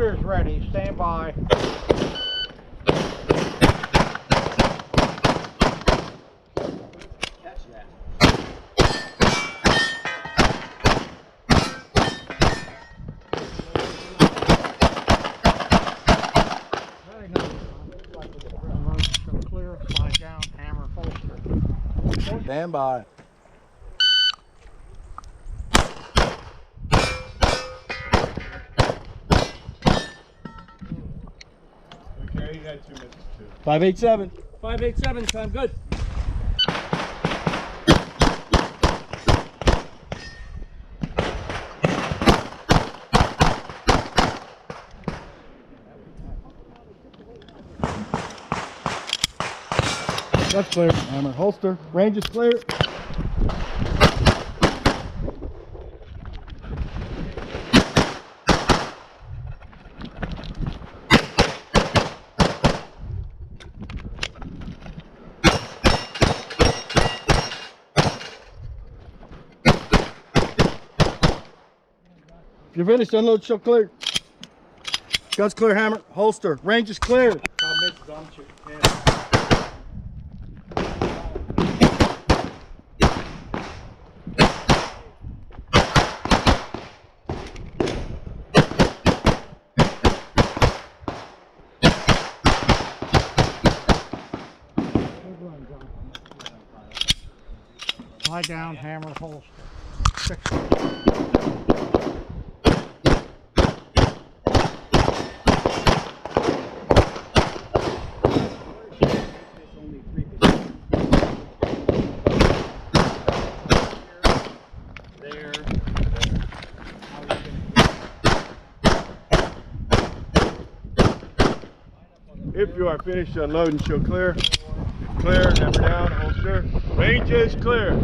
Shooter's ready. Stand by. Catch that. Very nice. Load clear. Slide down. Hammer holster. Stand by. Okay, you had 2 misses too. 587. 587, time good. That's clear. Hammer holster. Range is clear. If you're finished, unload, show clear. Guns clear, hammer, holster. Range is clear. Slide down. Hammer holster. 6. If you are finished unloading, show clear. Clear, hammer down, holster. Range is clear.